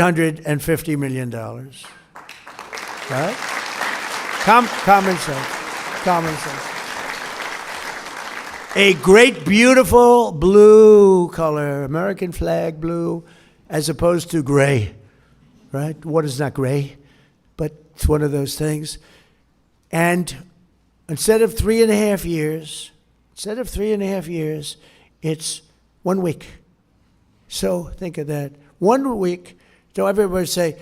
$150 million. Right? Common sense. Common sense. A great, beautiful blue color, American flag blue, as opposed to gray. Right? Water's not gray, but it's one of those things. And instead of 3.5 years, it's 1 week. So think of that. 1 week. So everybody say,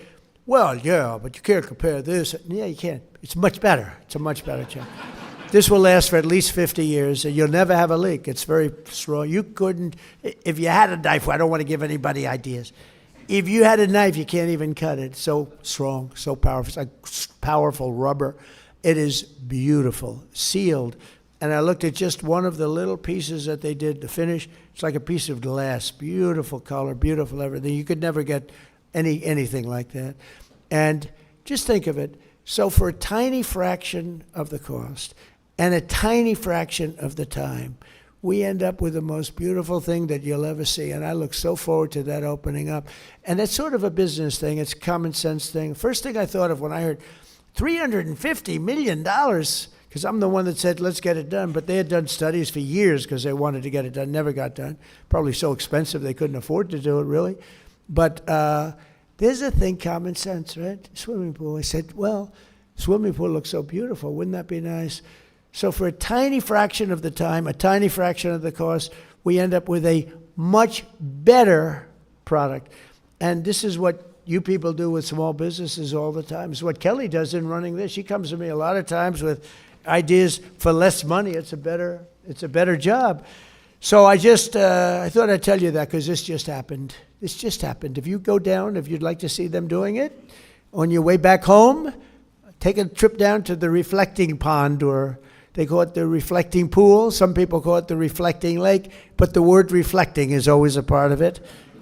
well, yeah, but you can't compare this. Yeah, you can't. It's much better. It's a much better job. This will last for at least 50 years, and you'll never have a leak. It's very strong. You couldn't, if you had a knife, I don't want to give anybody ideas. If you had a knife, you can't even cut it. So strong, so powerful. It's like powerful rubber. It is beautiful, sealed. And I looked at just one of the little pieces that they did to finish. It's like a piece of glass. Beautiful color, beautiful everything. You could never get anything like that. And just think of it. So for a tiny fraction of the cost and a tiny fraction of the time, we end up with the most beautiful thing that you'll ever see. And I look so forward to that opening up. And it's sort of a business thing. It's a common sense thing. First thing I thought of when I heard $350 million, because I'm the one that said, let's get it done. But they had done studies for years because they wanted to get it done, never got done. Probably so expensive they couldn't afford to do it, really. But there's a thing, common sense, right? Swimming pool. I said, well, swimming pool looks so beautiful. Wouldn't that be nice? So for a tiny fraction of the time, a tiny fraction of the cost, we end up with a much better product. And this is what you people do with small businesses all the time. It's what Kelly does in running this. She comes to me a lot of times with ideas for less money. It's a better job. So I thought I'd tell you that because this just happened. This just happened. If you go down, if you'd like to see them doing it, on your way back home, take a trip down to the reflecting pond, or they call it the reflecting pool. Some people call it the reflecting lake, but the word reflecting is always a part of it.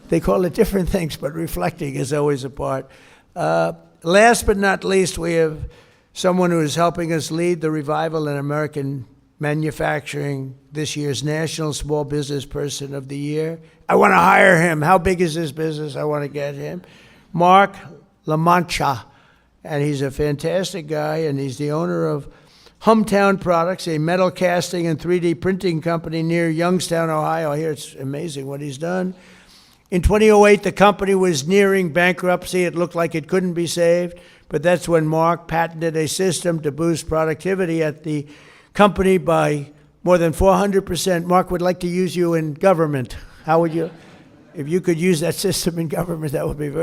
They call it different things, but reflecting is always a part. Last but not least, we have someone who is helping us lead the revival in American manufacturing, this year's National Small Business Person of the Year. I want to hire him. How big is this business? I want to get him. Mark LaMancha. And he's a fantastic guy, and he's the owner of Hometown Products, a metal casting and 3D printing company near Youngstown, Ohio. I hear it's amazing what he's done. In 2008, the company was nearing bankruptcy. It looked like it couldn't be saved, but that's when Mark patented a system to boost productivity at the company by more than 400%. Mark would like to use you in government. How would you? If you could use that system in government, that would be very